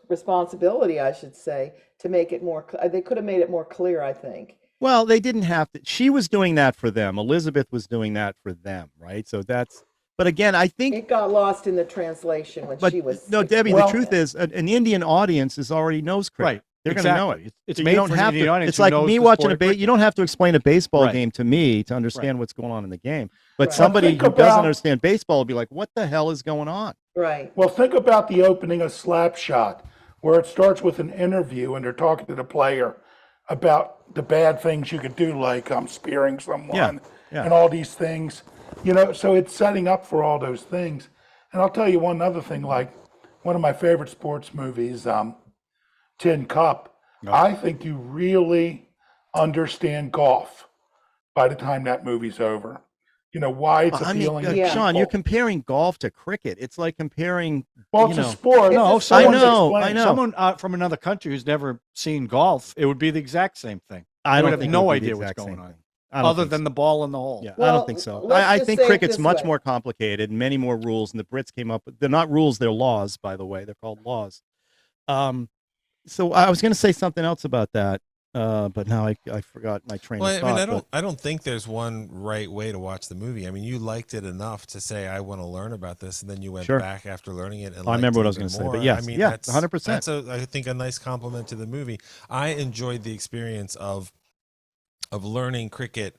responsibility, I should say, to make it more. They could have made it more clear, I think. well, they didn't have to. She was doing that for them. Elizabeth was doing that for them, right? So that's. But again, I think. It got lost in the translation when But she was. no, Debbie. Well- the truth is, an Indian audience is already knows cricket. Right. They're going to know it. Exactly. It's So made you don't for an have Indian to. audience It's who like knows me the watching sport a of cricket. You don't have to explain a baseball Right. game to me to understand what's going on in the game. But Right. somebody Think who doesn't about- understand baseball will be like, "What the hell is going on?" Right. well, think about the opening of Slapshot, where it starts with an interview and they're talking to the player about the bad things you could do, like spearing someone yeah. and all these things. You know, so it's setting up for all those things. And I'll tell you one other thing, like one of my favorite sports movies, Tin Cup. I think you really understand golf by the time that movie's over. You know, why it's I mean, appealing to Yeah. Sean, you're people. comparing golf to cricket. It's like comparing. Well, you it's a know. sport. No, It's a someone's sport. I know. Someone from another country who's never seen golf, it would be the exact same thing. I They don't would have think it no would be the idea what's exact going same on, thing. I don't other think than so. the ball in the hole. Yeah, I Well, don't think so. let's I just think say it cricket's this much way. more complicated, many more rules, and the Brits came up with. They're not rules; they're laws. By the way, they're called laws. So I was going to say something else about that, but now I forgot my train Well, of I mean, thought. I don't think there's one right way to watch the movie. I mean, you liked it enough to say I want to learn about this, and then you went Sure. back after learning it. And I remember what I was going gonna to say, but more. yes, I mean, yeah, that's 100%. That's I think a nice compliment to the movie. I enjoyed the experience of learning cricket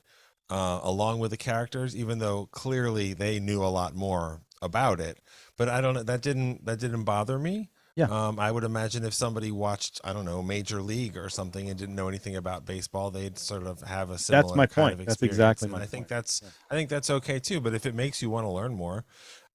along with the characters, even though clearly they knew a lot more about it. But I don't know, that didn't bother me. Yeah. I would imagine if somebody watched, I don't know, Major League or something and didn't know anything about baseball, they'd sort of have a similar my kind point. of That's experience. exactly And my I think point. I think that's okay too. But if it makes you want to learn more,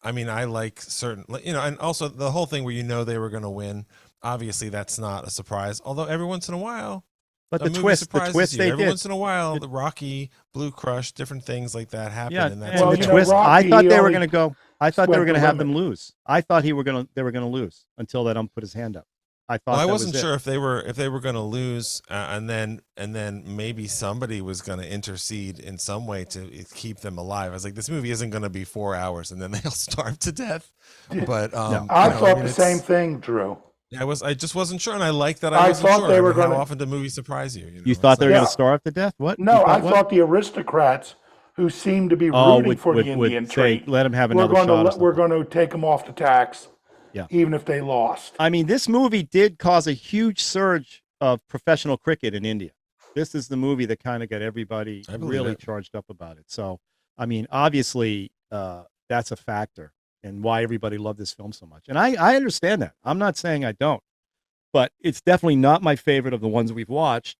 I mean, I like certain, and also the whole thing where they were going to win. Obviously, that's not a surprise. Although every once in a while, But a the movie twist surprises you. they Every did. once in a while, the Rocky, Blue Crush, different things like that happen, Yeah, and that's and Well, the you know, twist. I Rocky, thought he they were only going to go. I thought they were went going the to have them limit. lose. I thought they were going to lose until that ump put his hand up. I thought Well, I that wasn't was it. sure if they were going to lose, and then maybe somebody was going to intercede in some way to keep them alive. I was like, this movie isn't going to be 4 hours, and then they'll starve to death. But I thought the same thing, Drew. I just wasn't sure, and I like that. I wasn't thought sure. they were How gonna- often do movies surprise you? You thought they were Yeah. going to starve to death? What? No, You I what? thought the aristocrats who seemed to be rooting for the Indian say, treat let him have we're another going shot. to we're going to take them off the tax, Yeah. even if they lost. I mean, this movie did cause a huge surge of professional cricket in India. This is the movie that kind of got everybody I believe really it. charged up about it. So, I mean, obviously, that's a factor and why everybody loved this film so much. And I understand that. I'm not saying I don't, but it's definitely not my favorite of the ones we've watched.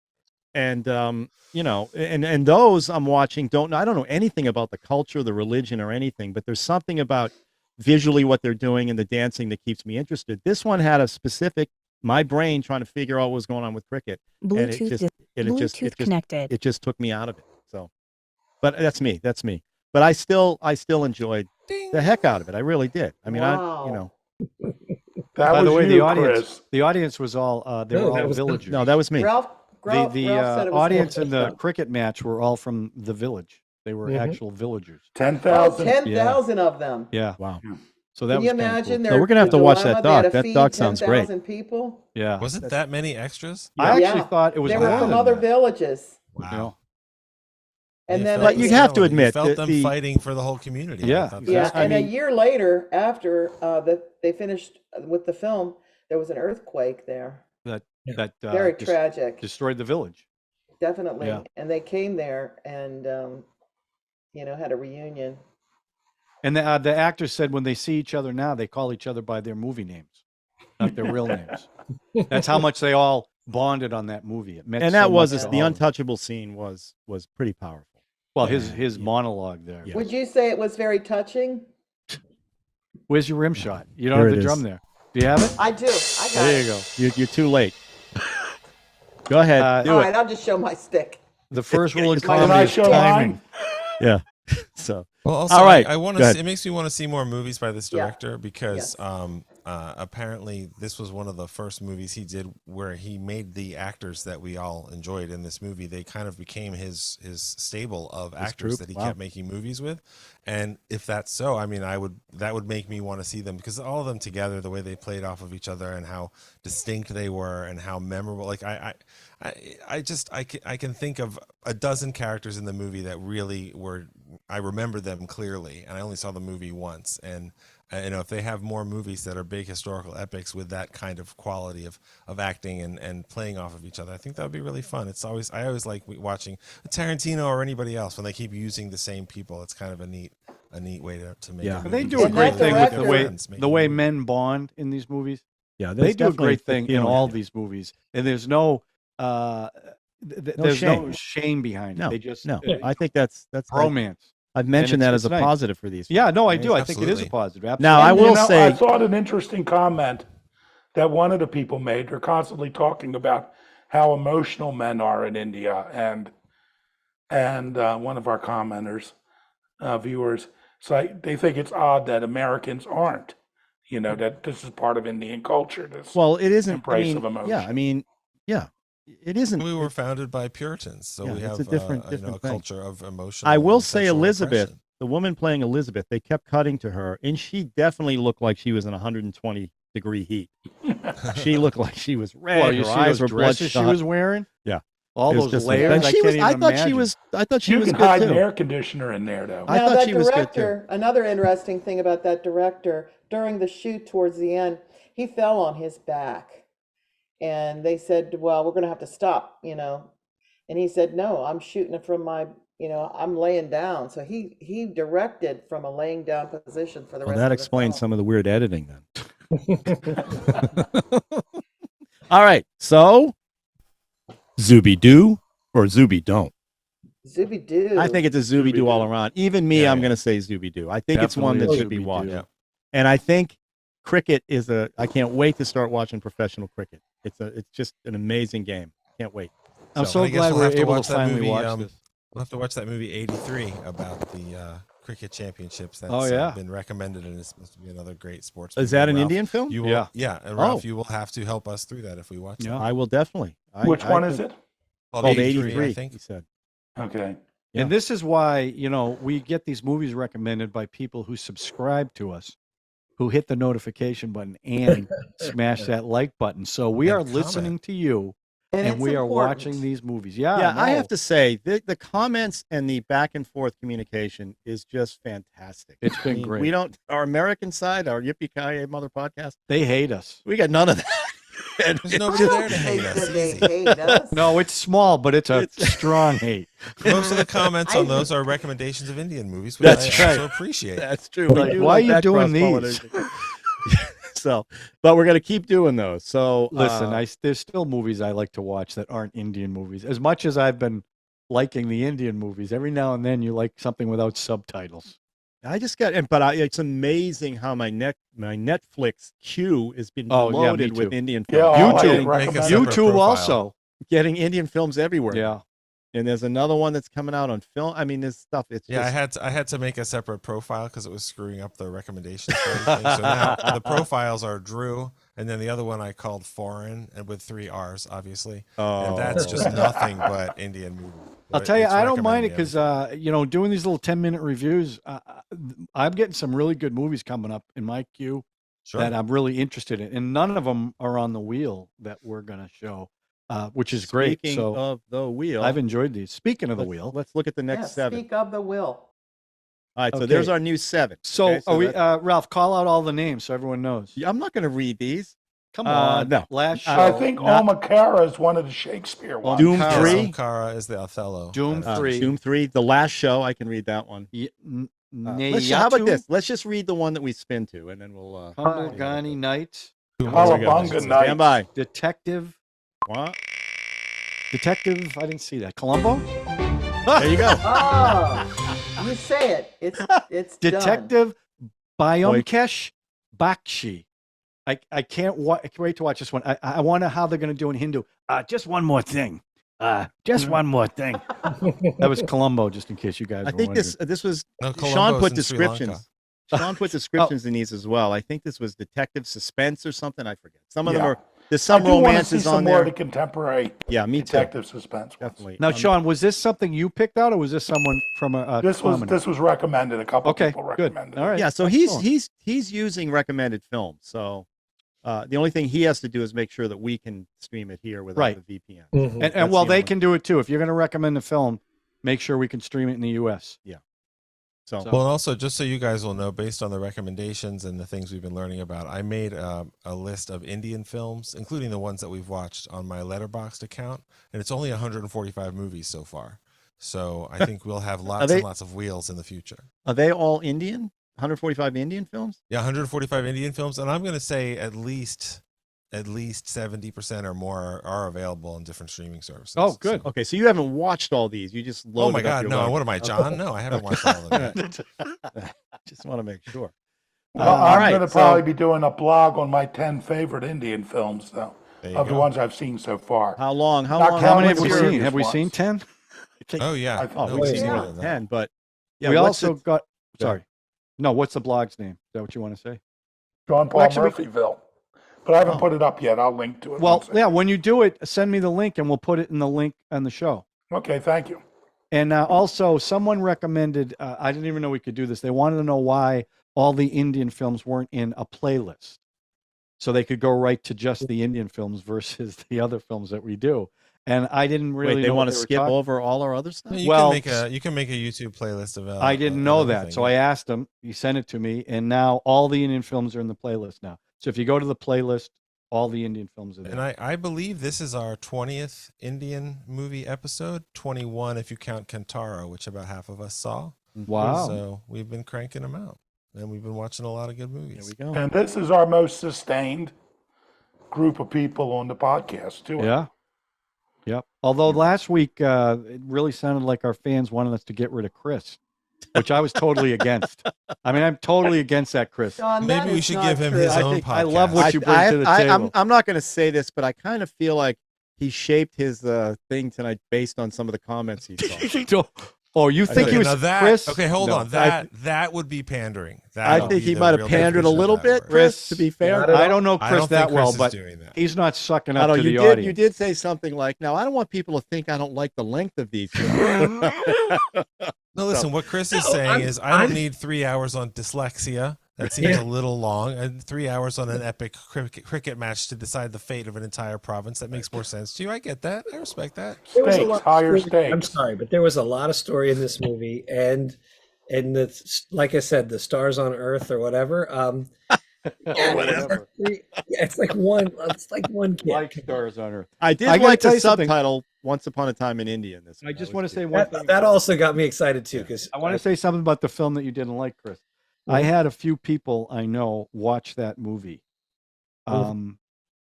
And and those I'm watching I don't know anything about the culture, the religion, or anything, but there's something about visually what they're doing and the dancing that keeps me interested. This one had a specific my brain trying to figure out what was going on with cricket, and Bluetooth connected. it just took me out of it. So, but that's me. But I still enjoyed the heck out of it. I really did. I mean, Wow. That By was the way, you, the audience, Chris. the audience was all they No, were that all was- villagers. No, that was me. Ralph said the it was audience him. in the cricket match were all from the village. They were actual villagers. 10,000. 10,000 of them. Yeah. Wow. So that Can was you kinda imagine? cool. So we're gonna have the to watch that dilemma? They had doc. to That feed doc sounds great. 10,000 people. Yeah. Was it that many extras? I Yeah. actually thought it was They more were from than other that. villages. You know? And then But you have to admit felt that them the- fighting for the whole community. Yeah, I thought Yeah, I and a mean- year later, after they finished with the film, there was an earthquake there. That Very tragic, destroyed the village. definitely. Yeah. And they came there and had a reunion. And the actors said when they see each other now, they call each other by their movie names, not their real names. That's how much they all bonded on that movie. It meant And so that was much to the all of them. untouchable scene was pretty powerful. Well, his monologue there. Yeah. Would you say it was very touching? Where's your rim shot? You don't There have it the drum is. there. Do you have it? I do. I got There it. you go. You're too late. Go ahead. Do All it. right, I'll just show my stick. The first rule in Can I comedy is show timing. mine? Yeah. So Well, also, All right, I want go to. ahead. It makes me want to see more movies by this Yeah. director because Yes. apparently this was one of the first movies he did where he made the actors that we all enjoyed in this movie. They kind of became his stable of actors troupe? that he Wow. kept making movies with. And if that's so, I mean, that would make me want to see them because all of them together, the way they played off of each other and how distinct they were and how memorable. Like I can think of a dozen characters in the movie that really were. I remember them clearly, and I only saw the movie once. And if they have more movies that are big historical epics with that kind of quality of acting and playing off of each other, I think that would be really fun. I always like watching Tarantino or anybody else when they keep using the same people. It's kind of a neat way to make. Yeah. a But they movie. do a And great that thing with the director- way Friends making the way movies. men bond in these movies. yeah, They there's do a definitely great thing in feeling. all these movies, and there's no there's shame. no shame behind it. No, They just no. I think that's romance. I've mentioned that it's as a nice. positive for these. Yeah, films. no, I do. I think it is a Absolutely. positive. Absolutely. Now, I And, will say- I thought an interesting comment that one of the people made. They're constantly talking about how emotional men are in India, and one of our commenters, viewers, they think it's odd that Americans aren't. That this is part of Indian culture. This Well, it isn't. embrace of emotion. Yeah, I mean, yeah, it isn't. We were founded by Puritans, so Yeah, we it's have a different a thing. culture of emotion. I will and say sexual Elizabeth, repression. the woman playing Elizabeth, they kept cutting to her, and she definitely looked like she was in 120-degree heat. She looked like she was red. Well, you her see eyes those were dresses she bloodshot. was wearing? Yeah. All It was those just- layers. and I she can't was. even I thought she imagine. was. I thought she you was can good hide too. an air conditioner in there, though. I Now, thought that she was good, too. director, another interesting thing about that director, during the shoot towards the end, he fell on his back. And they said, well, we're going to have to stop, And he said, no, I'm shooting it from my, I'm laying down. So he directed from a laying down position for the Well, rest that of the explains film. some of the weird editing then. All right. So, Zooby Doo or Zooby Don't? Zooby Doo. I think it's a Zooby Doo all around. Even me, I'm Yeah. going to say Zooby Doo. I think it's one that Definitely a should be Zooby-Doo. watched. Yeah. And I think cricket is I can't wait to start watching professional cricket. It's just an amazing game. Can't wait. I'm So- so I guess glad we'll we're have to able watch to that finally movie, watch this. We'll have to watch that movie 83 about the cricket championships. That's Oh, yeah. been recommended, and it's supposed to be another great sports. Is movie. that an Ralph, Indian film? You will, Yeah. yeah, and Ralph, Oh. you will have to help us through that if we watch Yeah. it. I will definitely. Which one is it? Called 83, I think. he said. Okay. Yeah. And this is why, we get these movies recommended by people who subscribe to us, who hit the notification button and smash that like button. So we And are comment. listening to you, and it's we are important. watching these movies. Yeah, Yeah, I no. have to say the comments and the back and forth communication is just fantastic. It's been I mean, great. We don't our American side, our Yippee-Ki-Yay Mother podcast. They hate us. We got none of that. And There's it's nobody just- there to hate us. They Easy. hate us. No, it's small, but it's a It's- strong hate. Most of the comments on I- those are recommendations of Indian movies, which That's I right. also appreciate. That's true. We Like, do why are you that doing these? cross-pollination. So, but we're gonna keep doing those. So Listen, there's still movies I like to watch that aren't Indian movies. As much as I've been liking the Indian movies, every now and then you like something without subtitles. I just got, it's amazing how my Netflix queue has been Oh, yeah, me loaded with too. Indian Yeah, films. all YouTube. I Make a recommend. separate YouTube profile. also. Getting Indian films everywhere. Yeah. And there's another one that's coming out on film. I mean, this stuff. It's Yeah, just, I had to make a separate profile because it was screwing up the recommendations for everything. So now the profiles are Drew, and then the other one I called Foreign, and with 3 R's, obviously. And that's just nothing but Indian movies. I'll But tell you, it's I don't mind it recommending because, doing these little 10-minute reviews, I'm getting some really good movies coming up in my queue Sure. that I'm really interested in. And none of them are on the wheel that we're going to show, which is great. Speaking So of the wheel, I've enjoyed these. Speaking of the let's- wheel. Let's look at the next Yeah, 7. speak of the will. All right, so Okay. there's our new 7. So, Okay, are we, that's- Ralph, call out all the names so everyone knows. I'm not going to read these. Come on. no. Last show. I think not- Omakara is one of the Shakespeare ones. Doom Kara. 3. Yeah, Kara is the Othello. Doom That's- 3. Doom 3. The Last Show. I can read that one. How about this? Let's just read the one that we spin to, and then we'll. Humblegani Nights. Cowabunga Stand Nights. by. Detective. What? Detective. I didn't see that. Columbo. There you go. Oh, you say it. It's done. Detective Byomkesh Bakshi. I can't wait to watch this one. I wonder how they're going to do in Hindu. Just one more thing. Just one more thing. That was Columbo, just in case you guys. I were think wondering. this was No, Sean Columbo's put in Sri Lanka. descriptions. Sean put descriptions in these as well. I think this was detective suspense or something. I forget. Some of them Yeah. are. There's I some do want to see romances some on more there. of the contemporary Yeah, me too. detective suspense ones. Definitely. Now, Sean, was this something you picked out, or was this someone from a? This was comedy? this was recommended. A couple Okay, people good. recommended. All right. Yeah, so Excellent. he's using recommended films. So the only thing he has to do is make sure that we can stream it here without Right. the VPN. Mhm. And That's well, the they only- can do it too. If you're going to recommend a film, make sure we can stream it in the U.S. So, So- Well, and also, just so you guys will know, based on the recommendations and the things we've been learning about, I made a list of Indian films, including the ones that we've watched on my Letterboxd account, and it's only 145 movies so far. So I think we'll have lots they- and lots of wheels in the future. are they all Indian? 145 Indian films? Yeah, 145 Indian films, and I'm going to say at least 70% or more are available on different streaming services. Oh, good. So- Okay, so you haven't watched all these. You just loaded Oh my up God, your no! load. What am I, John? No, I haven't watched all of them yet. Just want to make sure. Well, all I'm right, going to so- probably be doing a blog on my 10 favorite Indian films, though, There you of the go. ones I've seen so far. How long? How Not long? How many What's have we your seen? previous Have we ones? seen 10? Oh yeah, I- Oh, No, we've we've seen seen more more than than that. 10, but yeah, we what's also the- got. Sorry. No, what's the blog's name? Is that what you want to say? John Paul Well, actually, Murphyville. But I haven't Oh. put it up yet. I'll link to it. Well, once I- yeah. When you do it, send me the link, and we'll put it in the link on the show. Okay, thank you. And also, someone recommended. I didn't even know we could do this. They wanted to know why all the Indian films weren't in a playlist, so they could go right to just the Indian films versus the other films that we do. And I didn't really. Wait, they know want what to were skip talking- over all our other stuff? No, you Well, can make a YouTube playlist of. I didn't know that, so I asked. asked him. He sent it to me, and now all the Indian films are in the playlist now. So if you go to the playlist, all the Indian films are there. And I believe this is our 20th Indian movie episode, 21 if you count Kantara, which about half of us saw. Wow. So we've been cranking them out. and we've been watching a lot of good movies. There we go. And this is our most sustained group of people on the podcast, too. Yeah. Yep. Although last week, it really sounded like our fans wanted us to get rid of Chris, which I was totally against. I mean, I'm totally against that, Chris. Sean, that Maybe we is should not give him true. his I own think- podcast. I love what you bring to the table. I'm not going to say this, but I kind of feel like he shaped his thing tonight based on some of the comments he saw. Oh, you think Okay, he was now that, Chris? Okay, hold No, on. That would be pandering. That I would think be he the might have real pandered a definition of little that bit, word. Chris, to be fair. Not at I don't know I Chris don't that think well, Chris but is doing that. he's not sucking I up know to you the did. audience. You did say something like, "Now I don't want people to think I don't like the length of these." No, listen. What Chris is No, saying I'm- is, I don't need 3 hours on dyslexia. That seems a little long. And 3 hours on an epic cricket match to decide the fate of an entire province. That makes more sense to you. I get that. I respect that. There was a Stakes, lot of higher story- I'm stakes. sorry, but there was a lot of story in this movie, and like I said, the stars on Earth or whatever. Yeah, Whatever. it's like one. It's like one kid. Like stars on Earth. I did I gotta like tell the you something. subtitle "Once Upon a Time in India." In this, I one. just That want was to say good. one thing. That also got me excited too, because I want to say something about the film that you didn't like, Chris. I had a few people I know watch that movie.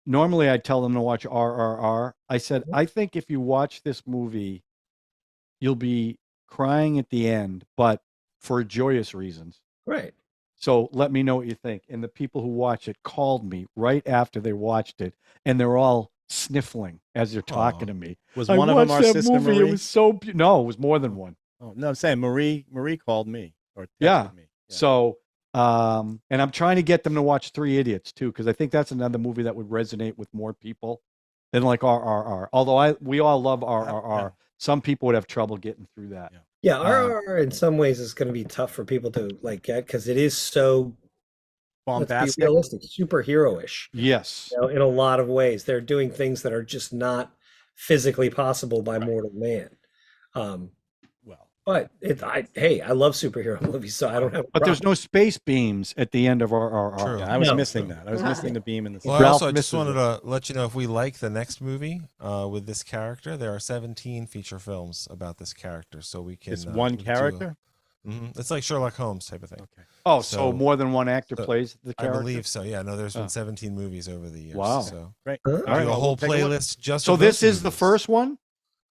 Normally, I tell them to watch RRR. I said, I think if you watch this movie, you'll be crying at the end, but for joyous reasons. right. So let me know what you think. And the people who watch it called me right after they watched it, and they're all sniffling as they're talking to me. Was I one of them watched our that sister movie. Marie? It was so no, it was more than one. Oh, no, I'm saying Marie called me or texted Yeah. me. Yeah. So, and I'm trying to get them to watch Three Idiots too, because I think that's another movie that would resonate with more people than like RRR. Although we all love RRR, Yeah. some people would have trouble getting through that. Yeah. Yeah, RRR in some ways is going to be tough for people to like get because it is so, let's be Bombastic. realistic, superhero-ish. Yes. You know, in a lot of ways, they're doing things that are just not physically possible by mortal man. Well, But I love superhero movies, so I don't have. But there's no space beams at the end of RRR. True. yeah, I was No. missing that. I was missing the beam in the. Well, Ralph I just misses wanted it. to let you know if we like the next movie with this character, there are 17 feature films about this character, so we can. It's one character. It's like Sherlock Holmes type of thing. Okay. Oh, So- so more than one actor plays the I character? believe so. Yeah, no, there's been Oh. 17 movies over the years. Wow. So Great. Huh? All do right, a well, whole we'll take a look. playlist just. So of this those is the movies. first one?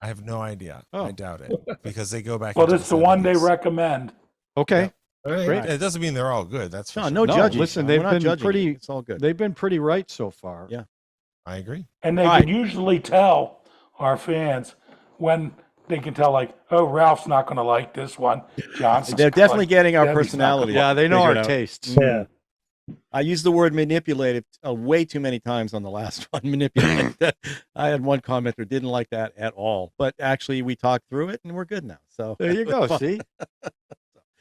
I have no idea. Oh. I doubt it because they go back. Well, into it's the one they 70s. recommend. Okay. All right. Great. It doesn't mean they're all good. That's for Sean, sure. no No, judging. listen, Sean. they've We're not been judging pretty- you. It's all good. They've been pretty right so far. Yeah. I agree. And they All can right. usually tell our fans when they can tell, like, oh, Ralph's not going to like this one. Johnson's They're gonna definitely like getting our Debbie's not personality. gonna Yeah, they know figured our out. tastes. Yeah. I used the word manipulated way too many times on the last one. Manipulated. I had one commenter didn't like that at all, but actually we talked through it and we're good now. So There you go. See?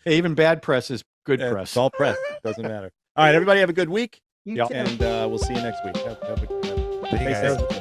Hey, even bad press is good it's press. all press. Doesn't matter. All right, everybody have a good week, You Yeah. too. and we'll see you next week. Have a Hey, stay guys. safe.